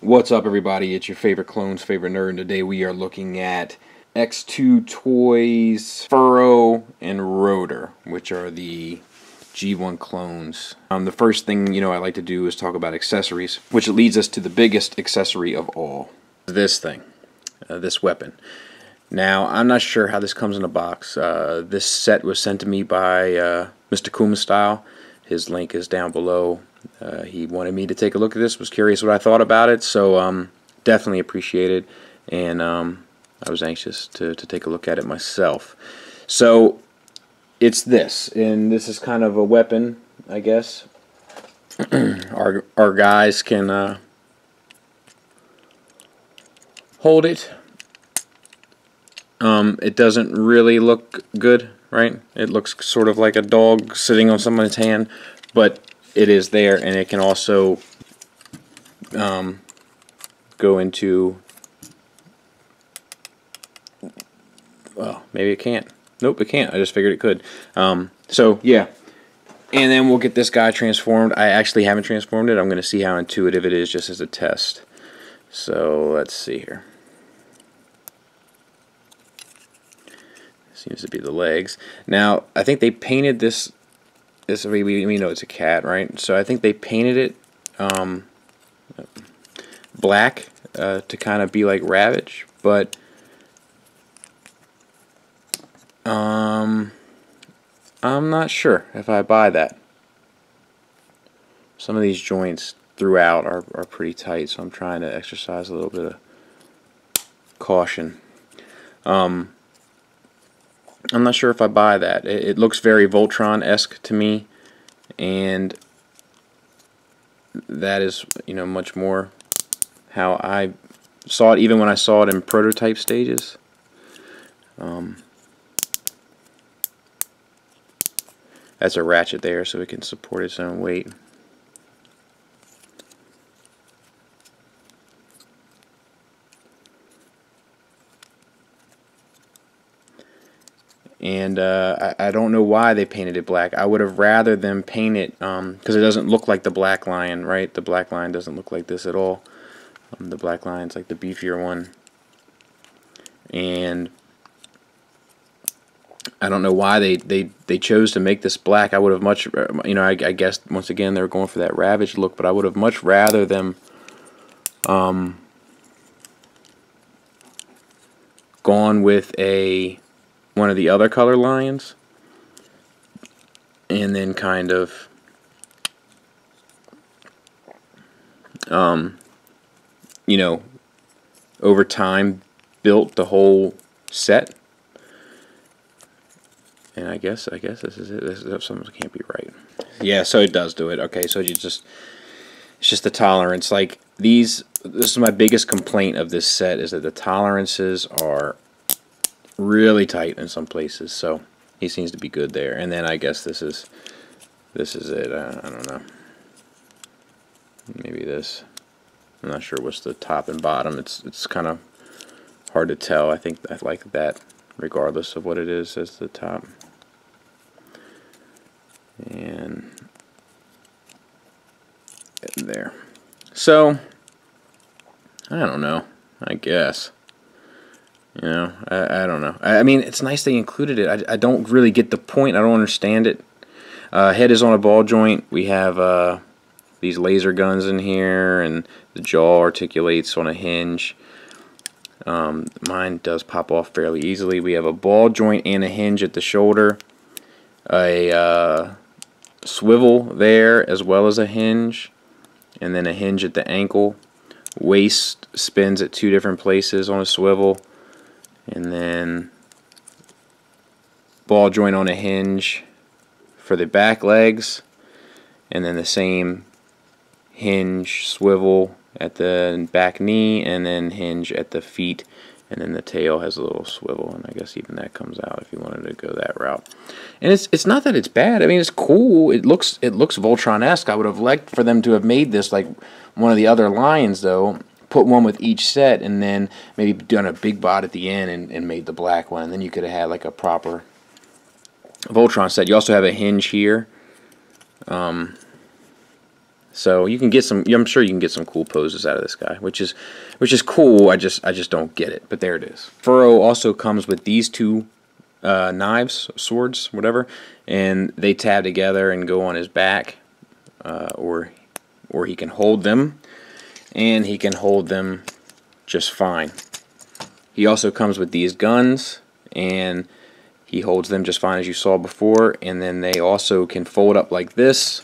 What's up, everybody? It's your favorite clone's favorite nerd, and today we are looking at X2 Toys Furrow and Rotor, which are the G1 clones. The first thing I like to do is talk about accessories, which leads us to the biggest accessory of all. This thing, this weapon. Now, I'm not sure how this comes in a box. This set was sent to me by Mr. Kuma Style. His link is down below. He wanted me to take a look at this, was curious what I thought about it, so definitely appreciated, and I was anxious to take a look at it myself. So it's this, and this is kind of a weapon, I guess. our guys can hold it. It doesn't really look good, right? It looks sort of like a dog sitting on someone's hand, but it is there, and it can also go into, well, maybe it can't. Nope, it can't. I just figured it could. So yeah, and then we'll get this guy transformed. I actually haven't transformed it. I'm going to see how intuitive it is just as a test. So let's see here. Seems to be the legs. Now, I think they painted this. We know it's a cat, right? So I think they painted it black to kind of be like Ravage, but I'm not sure if I buy that. Some of these joints throughout are pretty tight, so I'm trying to exercise a little bit of caution. I'm not sure if I buy that. It looks very Voltron-esque to me, and that is, much more how I saw it, even when I saw it in prototype stages. That's a ratchet there, so it can support its own weight. And I don't know why they painted it black. I would have rather them paint it, because it doesn't look like the Black Lion, right? The Black Lion doesn't look like this at all. The Black Lion's like the beefier one. And I don't know why they chose to make this black. I would have much, I guess, once again, they were going for that Ravage look, but I would have much rather them gone with one of the other color lions, and then kind of over time built the whole set. And I guess this is it. This is something can't be right. Yeah, so it does do it. Okay, so it's just the tolerance. Like this is my biggest complaint of this set, is that the tolerances are really tight in some places. So he seems to be good there. And then I guess this is it. I don't know. Maybe this. I'm not sure what's the top and bottom. It's kind of hard to tell. I think I like that regardless of what it is as the top. And there. So I don't know. I guess. I don't know. I mean, it's nice they included it. I don't really get the point. I don't understand it. Head is on a ball joint. We have these laser guns in here, and the jaw articulates on a hinge. Mine does pop off fairly easily. We have a ball joint and a hinge at the shoulder. A swivel there as well as a hinge. And then a hinge at the ankle. Waist spins at two different places on a swivel. And then ball joint on a hinge for the back legs, and then the same hinge, swivel, at the back knee, and then hinge at the feet, and then the tail has a little swivel, and I guess even that comes out if you wanted to go that route. And it's not that it's bad. I mean, it's cool. It looks Voltron-esque. I would have liked for them to have made this like one of the other lines, though. Put one with each set, and then maybe done a big bot at the end and made the black one. And then you could have had like a proper Voltron set. You also have a hinge here. So you can get some. I'm sure you can get some cool poses out of this guy, which is cool. I just don't get it. But there it is. Furrow also comes with these two knives, swords, whatever, and they tab together and go on his back, or he can hold them, and he can hold them just fine. He also comes with these guns, and he holds them just fine as you saw before, and then they also can fold up like this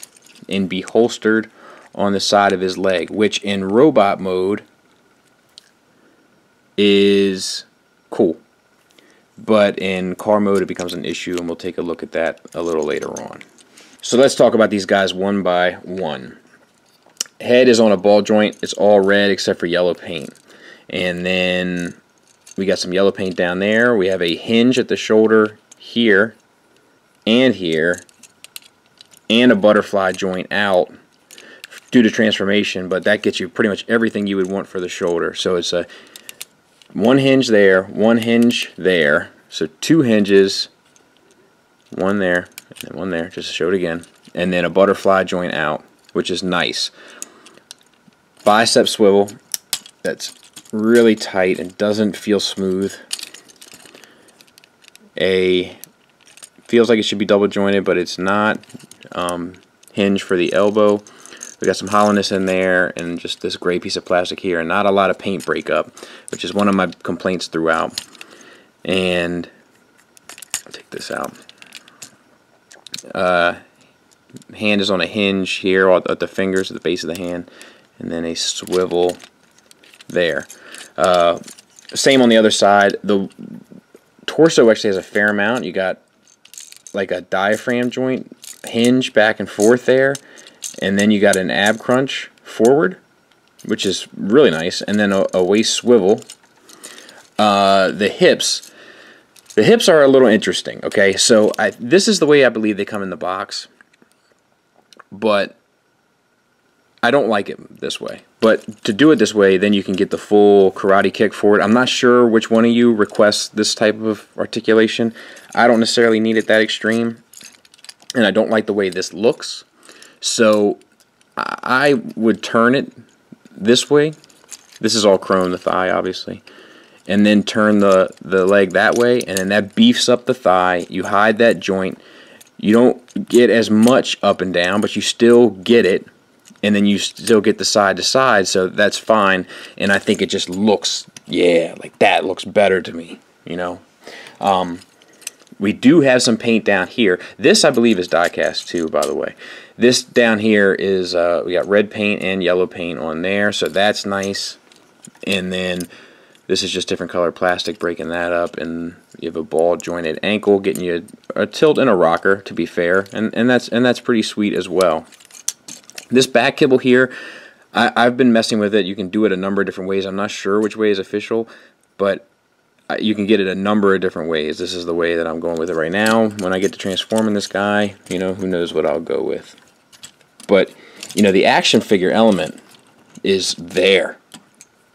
and be holstered on the side of his leg, which in robot mode is cool. But in car mode it becomes an issue, and we'll take a look at that a little later on. So let's talk about these guys one by one. Head is on a ball joint. It's all red except for yellow paint. And then we got some yellow paint down there. We have a hinge at the shoulder here and here, and a butterfly joint out due to transformation, but that gets you pretty much everything you would want for the shoulder. So it's a one hinge there, one hinge there, so two hinges, one there and one there, just to show it again, and then a butterfly joint out, which is nice. Bicep swivel that's really tight and doesn't feel smooth. Feels like it should be double jointed, but it's not. Hinge for the elbow. We got some hollowness in there, and just this gray piece of plastic here, and not a lot of paint breakup, which is one of my complaints throughout. And I'll take this out. Hand is on a hinge here at the fingers, at the base of the hand, and then a swivel there. Same on the other side. The torso actually has a fair amount. You got like a diaphragm joint hinge back and forth there, and then you got an ab crunch forward, which is really nice, and then a waist swivel. The hips are a little interesting. Okay, so this is the way I believe they come in the box, but I don't like it this way. But to do it this way, then you can get the full karate kick forward. I'm not sure which one of you requests this type of articulation. I don't necessarily need it that extreme, and I don't like the way this looks. So I would turn it this way. This is all chrome, the thigh obviously. And then turn the leg that way, and then that beefs up the thigh. You hide that joint. You don't get as much up and down, but you still get it. And then you still get the side to side, so that's fine. And I think it just looks, yeah, like that looks better to me, you know. We do have some paint down here. This, I believe, is die cast too, by the way. This down here is, we got red paint and yellow paint on there, so that's nice. And then this is just different color plastic, breaking that up. And you have a ball jointed ankle, getting you a tilt and a rocker, to be fair. And that's pretty sweet as well. This back kibble here, I've been messing with it. You can do it a number of different ways. I'm not sure which way is official, but you can get it a number of different ways. This is the way that I'm going with it right now. When I get to transforming this guy, you know, who knows what I'll go with. But, you know, the action figure element is there.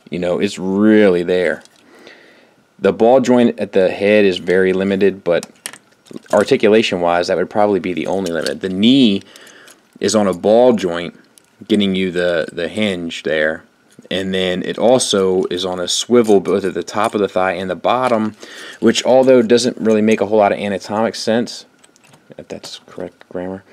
You know, it's really there. The ball joint at the head is very limited, but articulation-wise, that would probably be the only limit. The knee is on a ball joint, getting you the hinge there, and then it also is on a swivel both at the top of the thigh and the bottom, which, although doesn't really make a whole lot of anatomic sense, if that's correct grammar,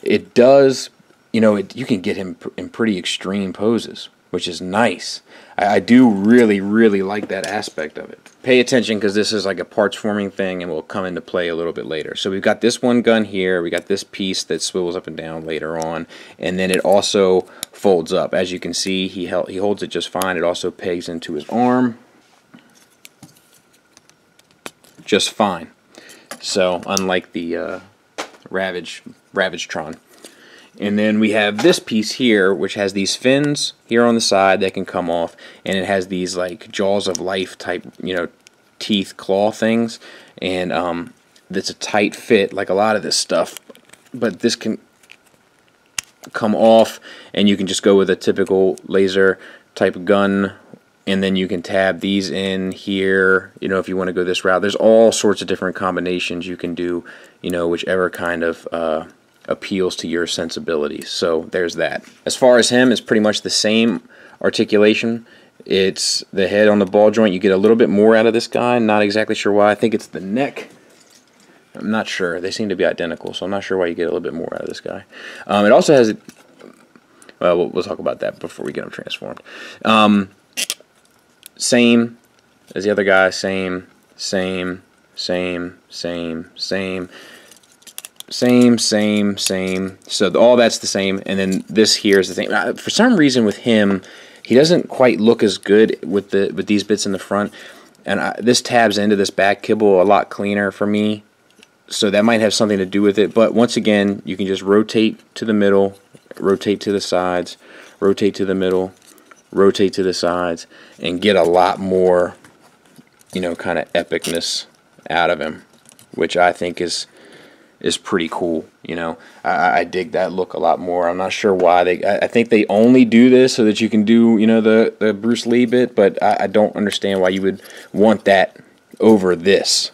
it does, you know, you can get him in pretty extreme poses, which is nice. I do really, really like that aspect of it. Pay attention, because this is like a parts forming thing and will come into play a little bit later. So we've got this one gun here, we got this piece that swivels up and down later on, and then it also folds up. As you can see, he holds it just fine. It also pegs into his arm just fine. So unlike the Ravagetron. And then we have this piece here, which has these fins here on the side that can come off, and it has these like jaws of life type, you know, teeth, claw things, and that's a tight fit like a lot of this stuff. But this can come off, and you can just go with a typical laser type gun, and then you can tab these in here, you know, if you want to go this route. There's all sorts of different combinations you can do, you know, whichever kind of appeals to your sensibilities. So there's that. As far as him, it's pretty much the same articulation. It's the head on the ball joint. You get a little bit more out of this guy. Not exactly sure why. I think it's the neck. I'm not sure. They seem to be identical, so I'm not sure why you get a little bit more out of this guy. It also has, well, we'll talk about that before we get him transformed. Same as the other guy. Same. Same. So all that's the same, and then this here is the thing. For some reason with him, he doesn't quite look as good with these bits in the front, and this tabs into this back kibble a lot cleaner for me. So that might have something to do with it. But once again, you can just rotate to the middle, rotate to the sides, rotate to the middle, rotate to the sides, and get a lot more, you know, kind of epicness out of him, which I think is pretty cool. You know, I dig that look a lot more. I'm not sure why I think they only do this so that you can do, you know, the Bruce Lee bit, but I don't understand why you would want that over this.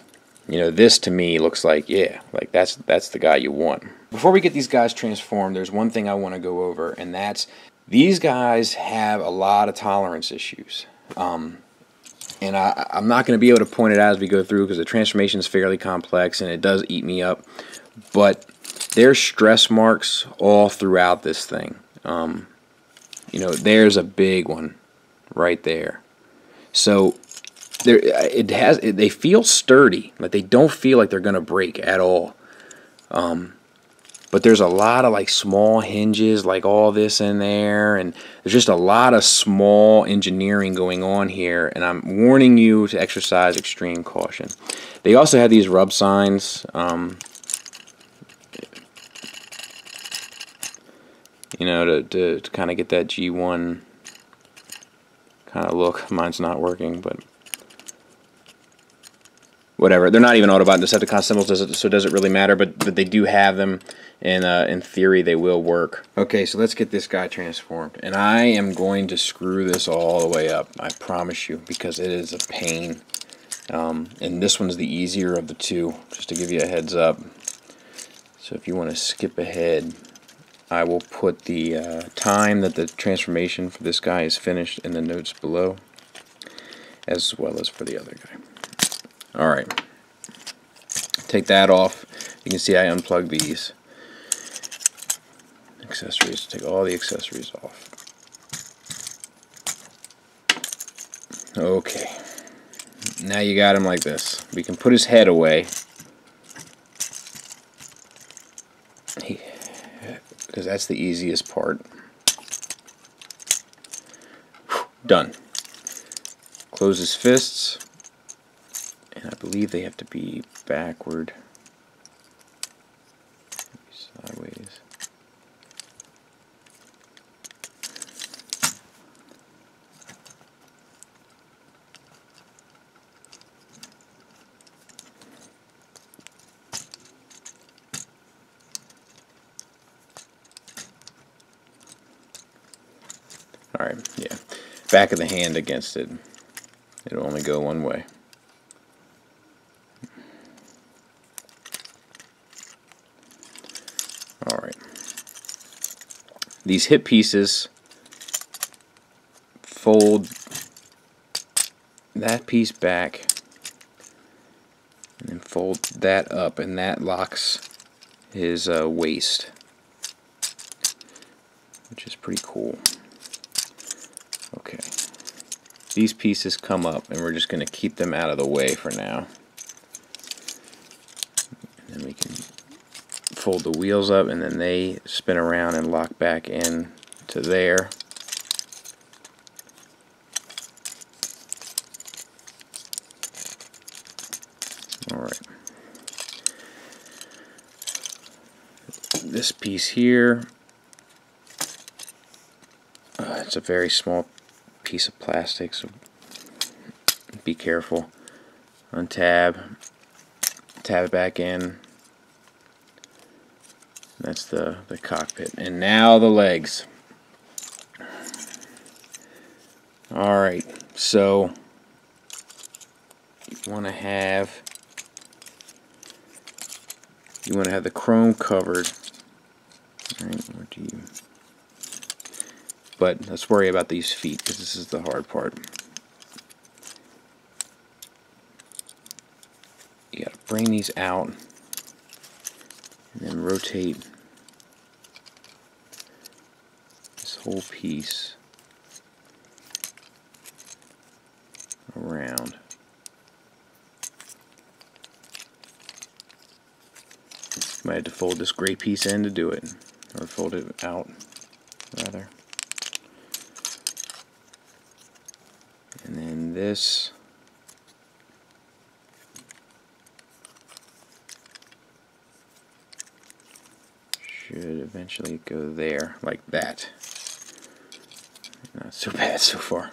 You know, this to me looks like, yeah, like that's the guy you want. Before we get these guys transformed, there's one thing I want to go over, and that's these guys have a lot of tolerance issues. And I'm not going to be able to point it out as we go through because the transformation is fairly complex and it does eat me up. But there's stress marks all throughout this thing. You know, there's a big one right there. So they feel sturdy, like they don't feel like they're gonna break at all. But there's a lot of like small hinges, like all this in there, and there's just a lot of small engineering going on here, and I'm warning you to exercise extreme caution. They also have these rub signs, you know, to kind of get that G1 kind of look. Mine's not working, but whatever. They're not even Autobot and Decepticon symbols, so it doesn't really matter, but they do have them, and in theory they will work. Okay, so let's get this guy transformed, and I am going to screw this all the way up, I promise you, because it is a pain. And this one's the easier of the two, just to give you a heads up. So if you want to skip ahead, I will put the time that the transformation for this guy is finished in the notes below, as well as for the other guy. Alright, take that off. You can see I unplugged these accessories. Take all the accessories off. Okay, now you got him like this. We can put his head away, because that's the easiest part. Done. Close his fists. And I believe they have to be backward, sideways. Alright, yeah. Back of the hand against it. It'll only go one way. Alright. These hip pieces fold that piece back and then fold that up, and that locks his waist, which is pretty cool. Okay. These pieces come up, and we're just going to keep them out of the way for now. And then we can fold the wheels up, and then they spin around and lock back in to there. Alright. This piece here It's a very small piece of plastic, so be careful. Untab, tab it back in. That's the cockpit. And now the legs. Alright, so you want to have the chrome covered. Alright, where do you... But let's worry about these feet, because this is the hard part. You gotta bring these out and then rotate this whole piece around. You might have to fold this gray piece in to do it, or fold it out rather. And then this should eventually go there, like that. Not so bad so far.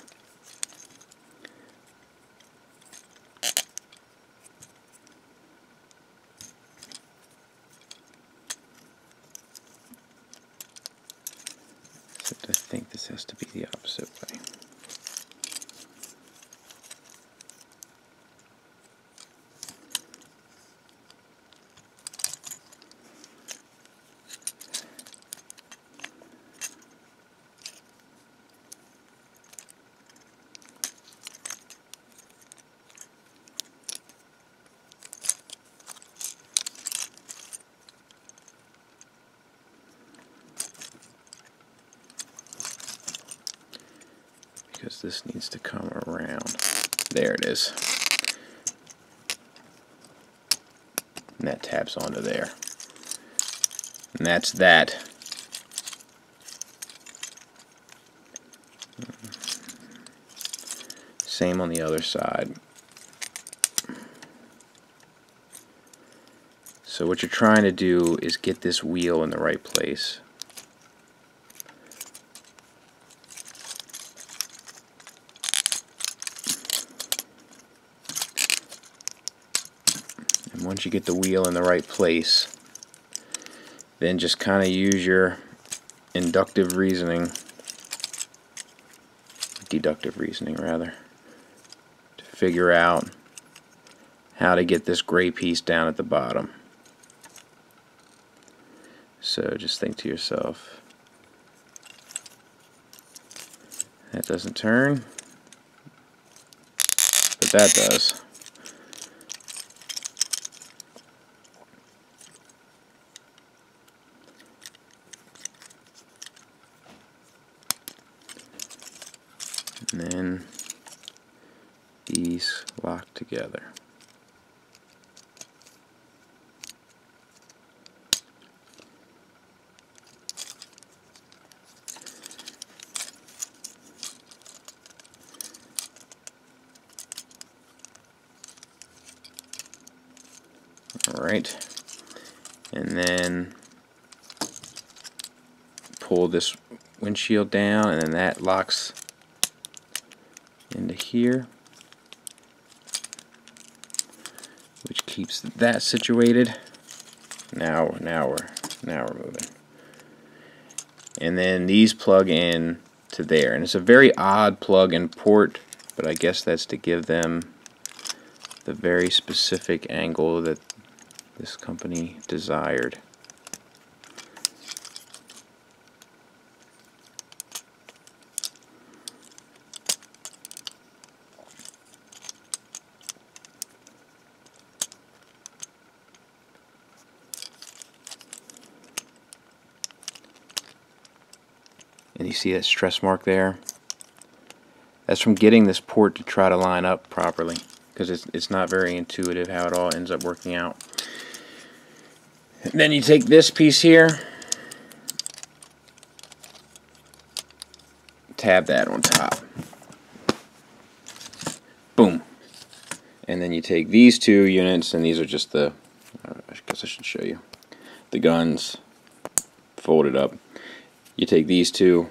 Except I think this has to be the opposite way. Because this needs to come around. There it is. And that taps onto there. And that's that. Same on the other side. So what you're trying to do is get this wheel in the right place. Once you get the wheel in the right place, then just kind of use your deductive reasoning rather, to figure out how to get this gray piece down at the bottom. So just think to yourself, that doesn't turn, but that does. And then these lock together. Alright, and then pull this windshield down, and then that locks into here, which keeps that situated. Now we're moving. And then these plug in to there, and it's a very odd plug and port, but I guess that's to give them the very specific angle that this company desired. And you see that stress mark there? That's from getting this port to try to line up properly, because it's not very intuitive how it all ends up working out. And then you take this piece here, tab that on top. Boom. And then you take these two units, and these are just the, I guess I should show you, the guns folded up. You take these two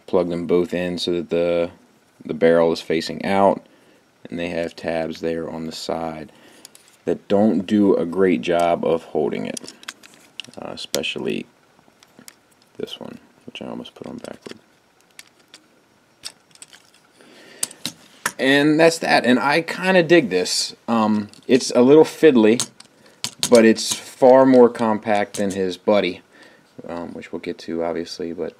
plug them both in so that the barrel is facing out, and they have tabs there on the side that don't do a great job of holding it, especially this one, which I almost put on backward. And that's that, and I kind of dig this. It's a little fiddly, but it's far more compact than his buddy, which we'll get to obviously, but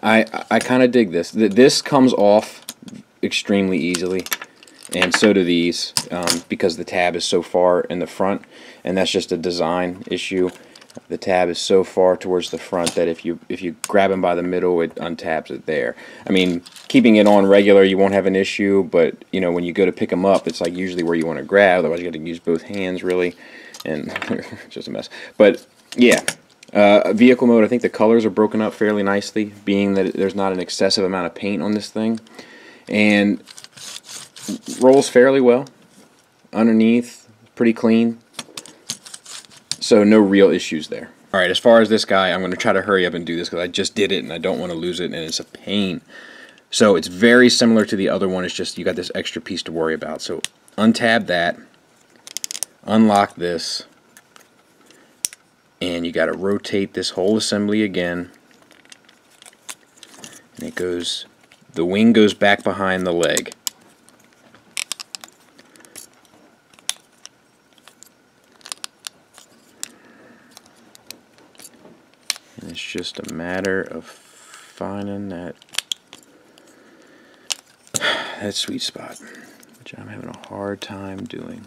I kind of dig this. This comes off extremely easily, and so do these, because the tab is so far in the front, and that's just a design issue. The tab is so far towards the front that if you grab them by the middle, it untabs it there. I mean, keeping it on regular, you won't have an issue, but you know, when you go to pick them up, it's like usually where you want to grab. Otherwise, you got to use both hands really, and just a mess. But yeah, vehicle mode. I think the colors are broken up fairly nicely, being that there's not an excessive amount of paint on this thing, and rolls fairly well. Underneath, pretty clean. So no real issues there. Alright, as far as this guy, I'm going to try to hurry up and do this because I just did it and I don't want to lose it, and it's a pain. So it's very similar to the other one, it's just you got this extra piece to worry about. So untab that, unlock this, and you got to rotate this whole assembly again. And it goes, the wing goes back behind the leg. And it's just a matter of finding that sweet spot, which I'm having a hard time doing.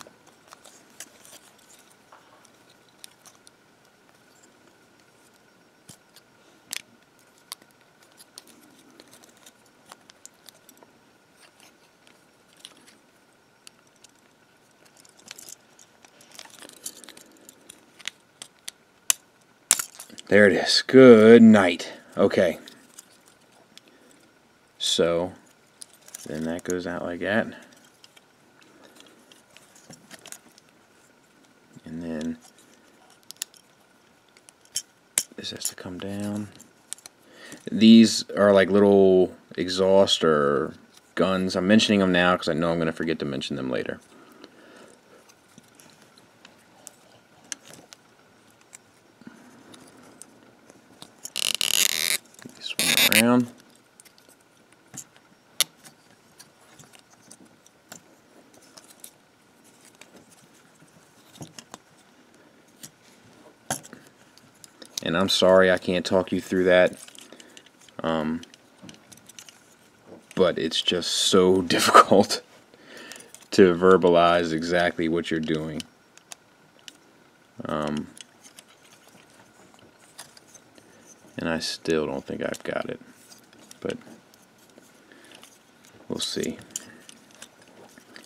There it is. Good night. Okay. So, then that goes out like that. And then this has to come down. These are like little exhaust or guns. I'm mentioning them now because I know I'm going to forget to mention them later. Around. And I'm sorry I can't talk you through that, but it's just so difficult to verbalize exactly what you're doing. And I still don't think I've got it, but we'll see.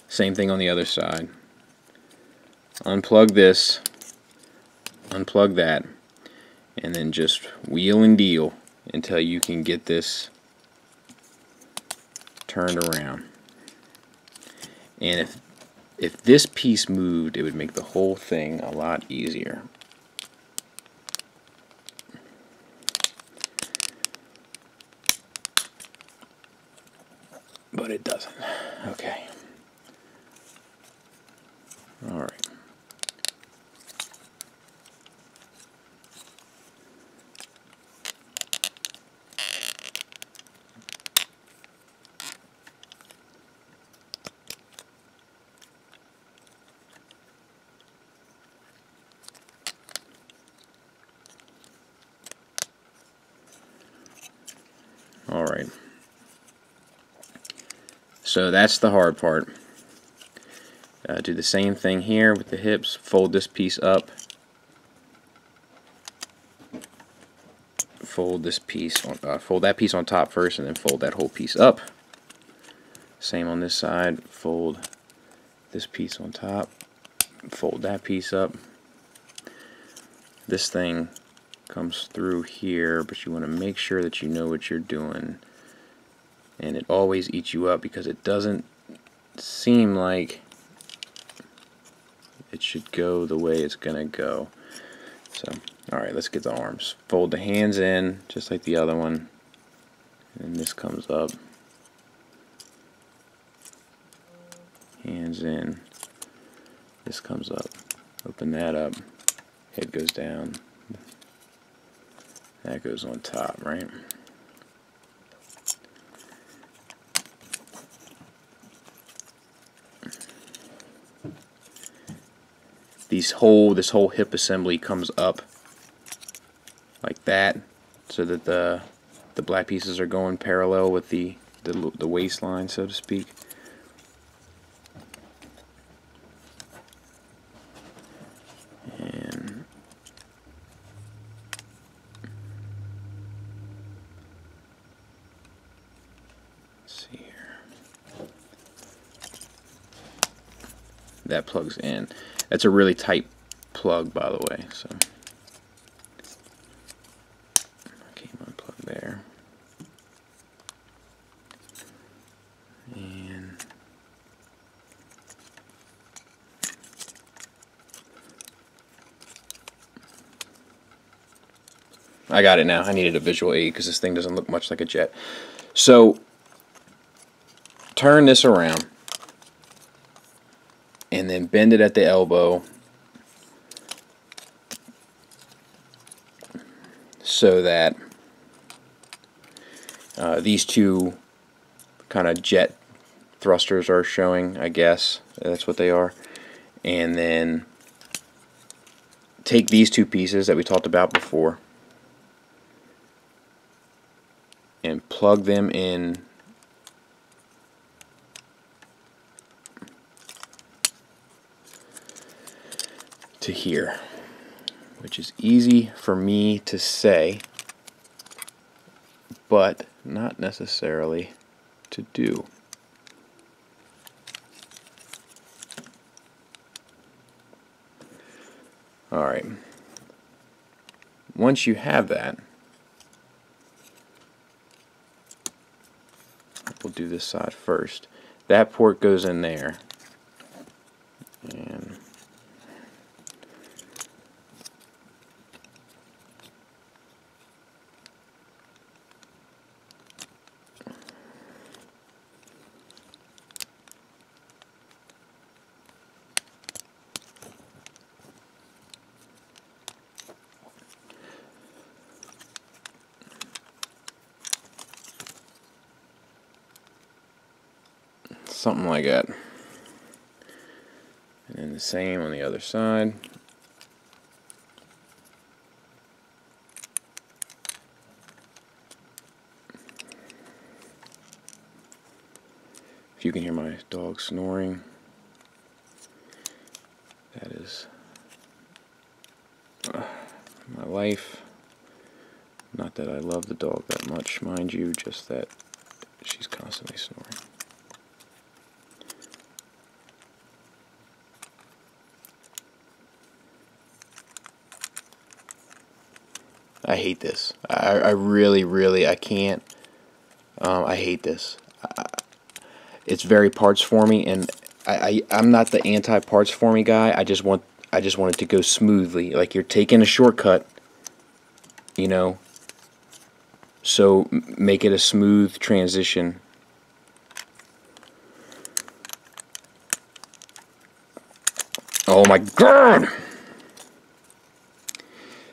Same thing on the other side. Unplug this, unplug that, and then just wheel and deal until you can get this turned around. And if this piece moved, it would make the whole thing a lot easier. But it doesn't. Okay. Alright. Alright. So that's the hard part. Do the same thing here with the hips. Fold this piece up. Fold this piece on, fold that piece on top first, and then fold that whole piece up. Same on this side. Fold this piece on top. Fold that piece up. This thing comes through here, but you want to make sure that you know what you're doing. And it always eats you up because it doesn't seem like it should go the way it's gonna go. So, alright, let's get the arms. Fold the hands in just like the other one. and this comes up, hands in, this comes up, open that up, head goes down, that goes on top, right? This whole hip assembly comes up like that, so that the black pieces are going parallel with the waistline, so to speak. And let's see here. That plugs in. That's a really tight plug, by the way, so okay, unplug there. And I got it now. I needed a visual aid because this thing doesn't look much like a jet. So turn this around and then bend it at the elbow so that these two kind of jet thrusters are showing, I guess. That's what they are. And then take these two pieces that we talked about before and plug them in to here, which is easy for me to say, but not necessarily to do. Alright, once you have that, we'll do this side first. That port goes in there, and something like that. And then the same on the other side. If you can hear my dog snoring, that is my life. Not that I love the dog that much, mind you, just that she's constantly snoring. I hate this. I really, I can't. I hate this. It's very parts for me, and I'm not the anti-parts for me guy. I just want it to go smoothly. Like you're taking a shortcut, you know. So make it a smooth transition. Oh my God!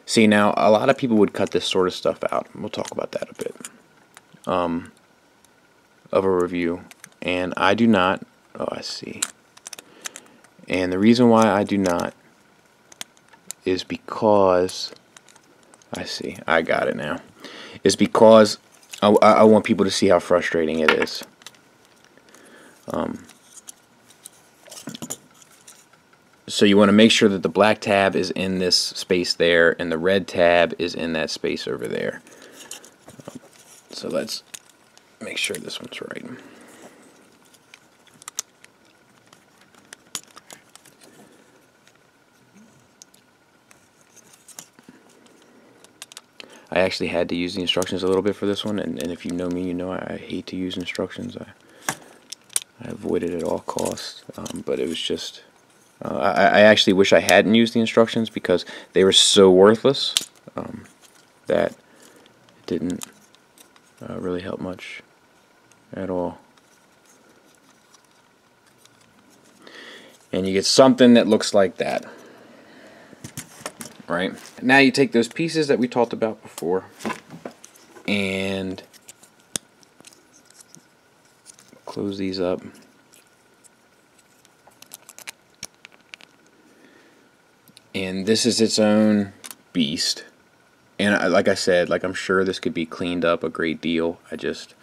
See, now a lot of people would cut this sort of stuff out. We'll talk about that a bit of a review, and I do not. Oh, I see. And the reason why I do not is because I see. I got it now. Is because I want people to see how frustrating it is. So you want to make sure that the black tab is in this space there, and the red tab is in that space over there. So let's make sure this one's right. I actually had to use the instructions a little bit for this one, and if you know me, you know I hate to use instructions. I avoid it at all costs, but it was just... I actually wish I hadn't used the instructions because they were so worthless that it didn't really help much at all. And you get something that looks like that. Right? Now you take those pieces that we talked about before and close these up. And this is its own beast. And like I said, like I'm sure this could be cleaned up a great deal. I just,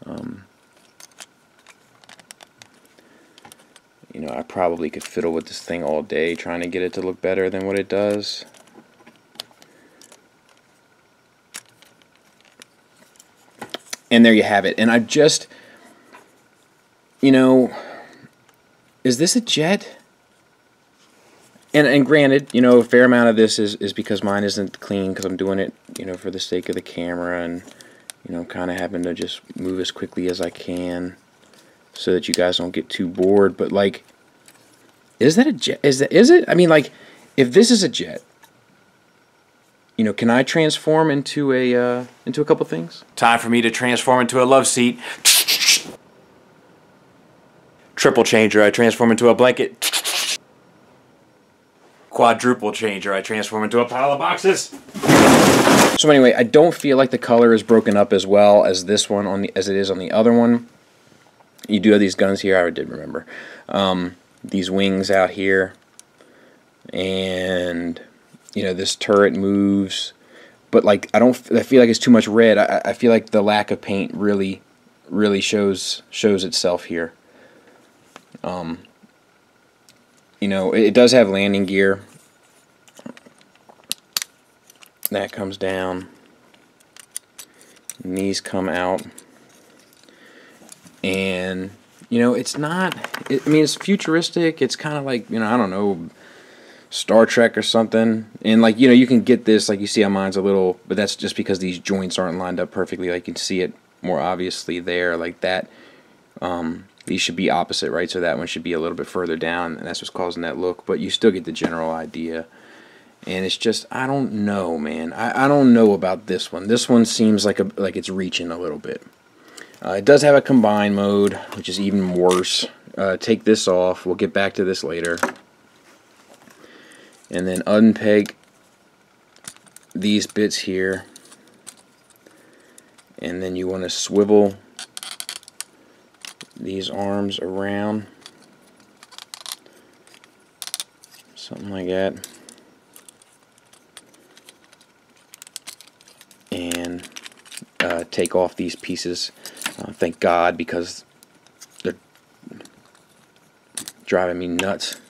you know, I probably could fiddle with this thing all day trying to get it to look better than what it does. And there you have it. And I just, you know, is this a jet? And granted, you know, a fair amount of this is because mine isn't clean, because I'm doing it, you know, for the sake of the camera, and, you know, kind of having to just move as quickly as I can so that you guys don't get too bored. But, like, is that a jet? Is it? I mean, like, if this is a jet, you know, can I transform into a couple things? Time for me to transform into a love seat. Triple changer, I transform into a blanket. Quadruple changer, I transform into a pile of boxes. So anyway, I don't feel like the color is broken up as well as this one as it is on the other one. You do have these guns here, I did remember. These wings out here, and you know, this turret moves, but like I feel like it's too much red. I feel like the lack of paint really shows itself here. You know, it does have landing gear. That comes down. And these come out. And, you know, it's not... I mean, it's futuristic. It's kind of like, you know, I don't know, Star Trek or something. And, like, you know, you can get this, like you see how mine's a little... But that's just because these joints aren't lined up perfectly. Like, you can see it more obviously there, like that. These should be opposite, right? So that one should be a little bit further down, and that's what's causing that look. But you still get the general idea. And it's just, I don't know, man. I don't know about this one. This one seems like it's reaching a little bit. It does have a combine mode, which is even worse. Take this off. We'll get back to this later. And then unpeg these bits here. And then you want to swivel these arms around, something like that, and take off these pieces. Thank God, because they're driving me nuts.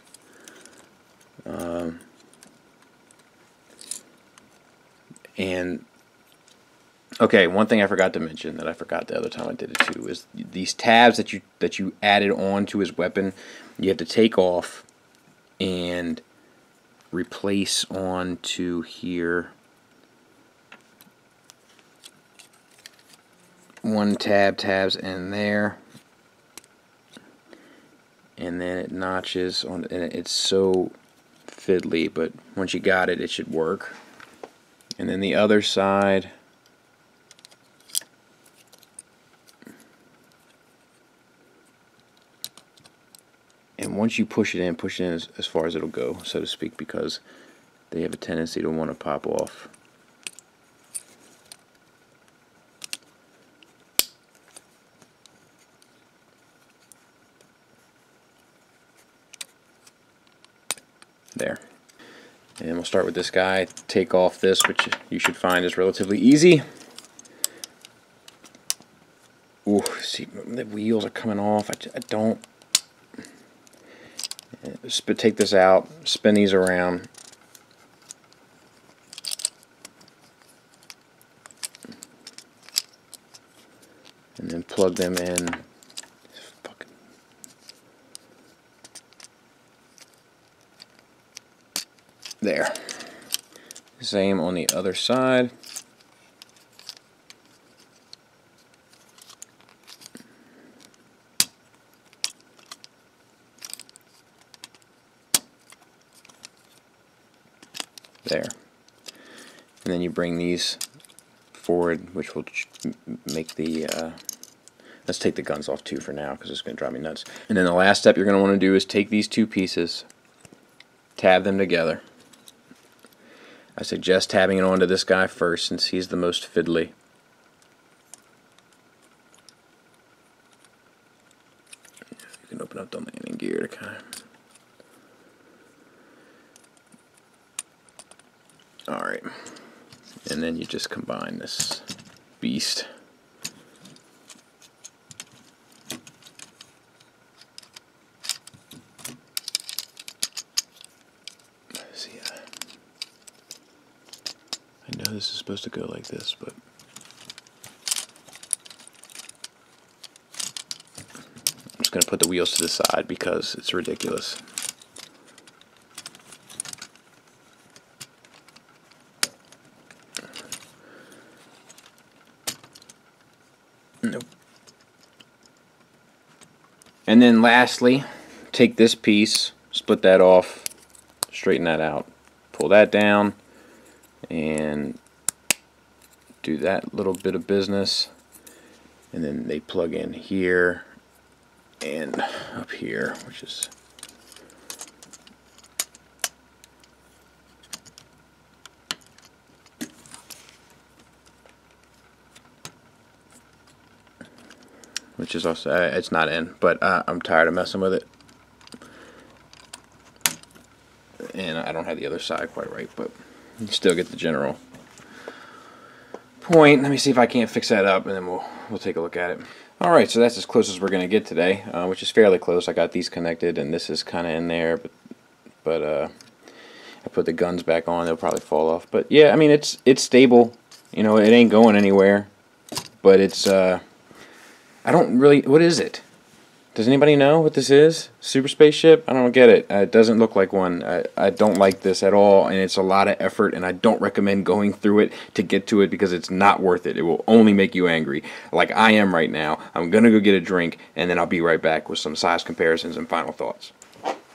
And okay, one thing I forgot to mention that I forgot the other time I did it too is these tabs that you added on to his weapon, you have to take off and replace onto here. One tabs in there, and then it notches on, and it's so fiddly, but once you got it, it should work. And then the other side, and once you push it in as far as it'll go, so to speak, because they have a tendency to want to pop off. There. And we'll start with this guy. Take off this, which you should find is relatively easy. Ooh, see, the wheels are coming off. I don't... But take this out, spin these around. And then plug them in. There. Same on the other side. There. And then you bring these forward, which will make the, let's take the guns off too for now, because it's going to drive me nuts. And then the last step you're going to want to do is take these two pieces, tab them together. I suggest tabbing it onto this guy first, since he's the most fiddly. You can open up the landing gear to kind of... Alright, and then you just combine this beast. See, I know this is supposed to go like this, but I'm just going to put the wheels to the side because it's ridiculous. Nope. And then lastly, take this piece, split that off, straighten that out, pull that down, and do that little bit of business, and then they plug in here and up here, which is also, it's not in, but I'm tired of messing with it, and I don't have the other side quite right, but you still get the general point. Let me see if I can't fix that up, and then we'll take a look at it. Alright, so that's as close as we're going to get today, which is fairly close. I got these connected, and this is kind of in there, but I put the guns back on, they'll probably fall off. But yeah, I mean, it's stable, you know, it ain't going anywhere, but it's I don't really, what is it? Does anybody know what this is? Super spaceship? I don't get it. It doesn't look like one. I don't like this at all, and it's a lot of effort, and I don't recommend going through it to get to it because it's not worth it. It will only make you angry, like I am right now. I'm going to go get a drink, and then I'll be right back with some size comparisons and final thoughts.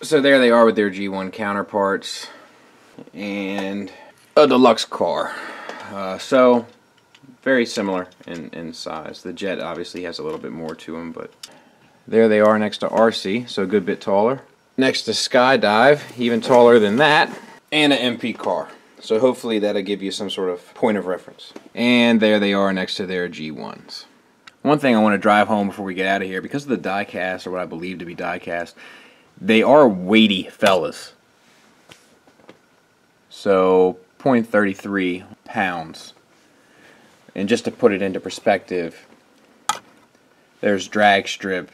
So there they are with their G1 counterparts, and a deluxe car. So very similar in size. The Jet obviously has a little bit more to them, but there they are next to RC, so a good bit taller. Next to Skydive, even taller than that, and an MP car. So hopefully that'll give you some sort of point of reference. And there they are next to their G1s. One thing I want to drive home before we get out of here, because of the die cast, or what I believe to be die cast, they are weighty fellas. So 0.33 pounds. And just to put it into perspective, there's drag strip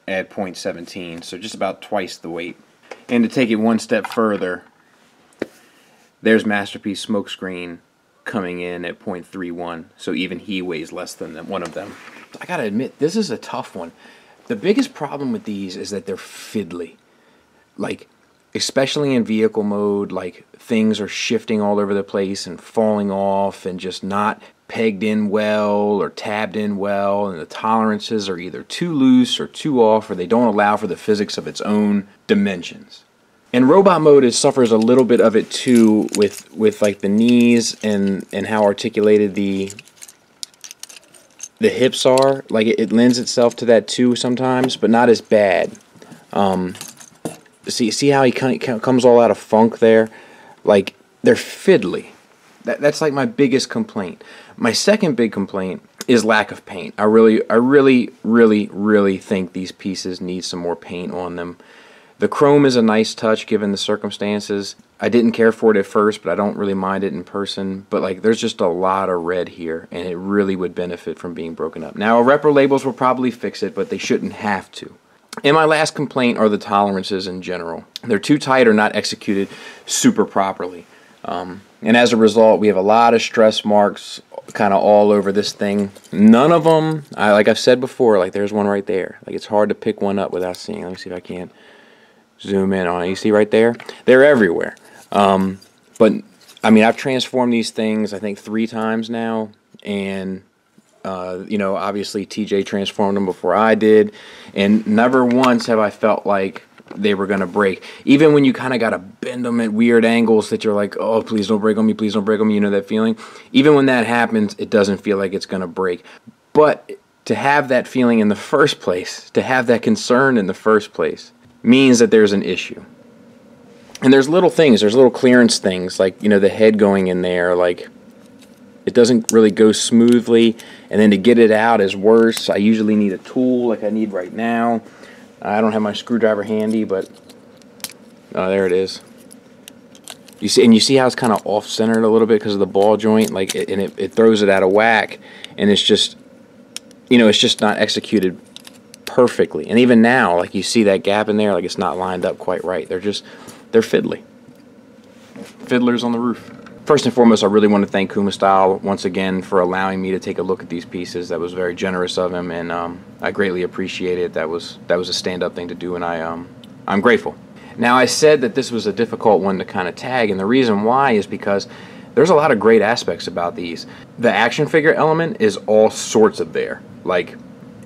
at 0.17, so just about twice the weight. And to take it one step further, there's Masterpiece Smokescreen coming in at 0.31, so even he weighs less than one of them. I gotta admit, this is a tough one. The biggest problem with these is that they're fiddly. Like, especially in vehicle mode, like, things are shifting all over the place and falling off and just not pegged in well or tabbed in well, and the tolerances are either too loose or too off, or they don't allow for the physics of its own dimensions. And robot mode suffers a little bit of it too, with like the knees and how articulated the hips are. Like it lends itself to that too sometimes, but not as bad. See how he comes all out of funk there? Like, they're fiddly. That's like my biggest complaint. My second big complaint is lack of paint. I really think these pieces need some more paint on them. The chrome is a nice touch given the circumstances. I didn't care for it at first, but I don't really mind it in person. But like, there's just a lot of red here, and it really would benefit from being broken up. Now, repro labels will probably fix it, but they shouldn't have to. And my last complaint are the tolerances in general. They're too tight or not executed super properly. And as a result, we have a lot of stress marks kind of all over this thing. None of them, like I've said before, like there's one right there. Like, it's hard to pick one up without seeing. Let me see if I can zoom in on it. You see right there? They're everywhere. But, I mean, I've transformed these things, I think, 3 times now. And, you know, obviously TJ transformed them before I did. And never once have I felt like they were going to break. Even when you kind of got to bend them at weird angles that you're like, oh, please don't break on me, please don't break on me, you know that feeling? Even when that happens, it doesn't feel like it's going to break. But to have that feeling in the first place, to have that concern in the first place, means that there's an issue. And there's little things, there's little clearance things, like, you know, the head going in there, like, it doesn't really go smoothly, and then to get it out is worse. I usually need a tool like I need right now. I don't have my screwdriver handy, but there it is. You see, and you see how it's kind of off-centered a little bit because of the ball joint, like, and it throws it out of whack, and it's just, you know, it's just not executed perfectly. And even now, like, you see that gap in there, like, it's not lined up quite right. They're fiddly. Fiddlers on the roof. First and foremost, I really want to thank Kuma Style once again for allowing me to take a look at these pieces. That was very generous of him, and I greatly appreciate it. That was a stand-up thing to do, and I'm grateful. Now, I said that this was a difficult one to kind of tag, and the reason why is because there's a lot of great aspects about these. The action figure element is all sorts of there. Like,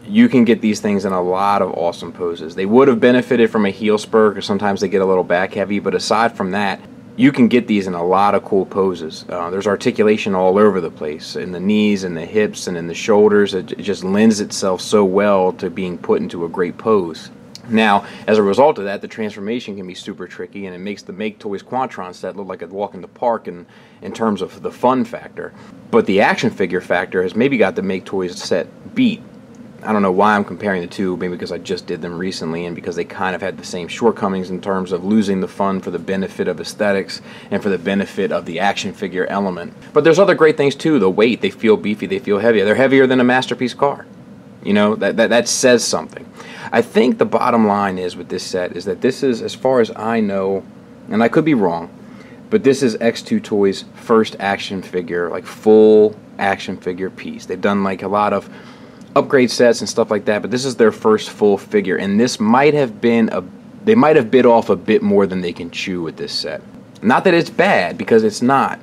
you can get these things in a lot of awesome poses. They would have benefited from a heel spur, because sometimes they get a little back heavy, but aside from that, you can get these in a lot of cool poses. There's articulation all over the place, in the knees and the hips and in the shoulders. It just lends itself so well to being put into a great pose. Now, as a result of that, the transformation can be super tricky, and it makes the Maketoys Quantron set look like a walk in the park in terms of the fun factor. But the action figure factor has maybe got the Maketoys set beat. I don't know why I'm comparing the two, maybe because I just did them recently and because they kind of had the same shortcomings in terms of losing the fun for the benefit of aesthetics and for the benefit of the action figure element. But there's other great things too. The weight, they feel beefy, they feel heavy. They're heavier than a Masterpiece car. You know, that says something. I think the bottom line is with this set is that this is, as far as I know, and I could be wrong, but this is X2 Toys' first action figure, like full action figure piece. They've done like a lot of upgrade sets and stuff like that, but this is their first full figure, and this might have been they might have bit off a bit more than they can chew with this set. Not that it's bad, because it's not,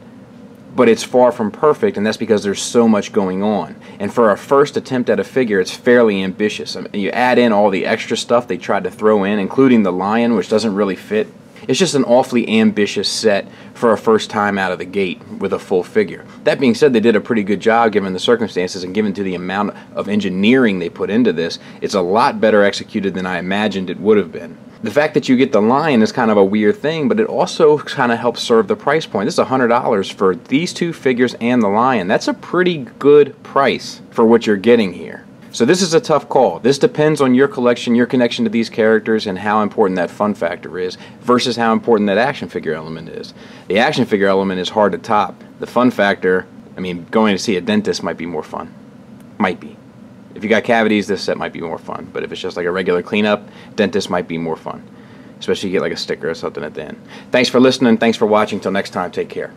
but it's far from perfect, and that's because there's so much going on. And for a first attempt at a figure, it's fairly ambitious. I mean, you add in all the extra stuff they tried to throw in, including the lion, which doesn't really fit. It's just an awfully ambitious set for a first time out of the gate with a full figure. That being said, they did a pretty good job given the circumstances and given to the amount of engineering they put into this. It's a lot better executed than I imagined it would have been. The fact that you get the lion is kind of a weird thing, but it also kind of helps serve the price point. This is $100 for these two figures and the lion. That's a pretty good price for what you're getting here. So this is a tough call. This depends on your collection, your connection to these characters, and how important that fun factor is versus how important that action figure element is. The action figure element is hard to top. The fun factor, I mean, going to see a dentist might be more fun. Might be. If you got cavities, this set might be more fun. But if it's just like a regular cleanup, dentist might be more fun. Especially if you get like a sticker or something at the end. Thanks for listening. Thanks for watching. Till next time, take care.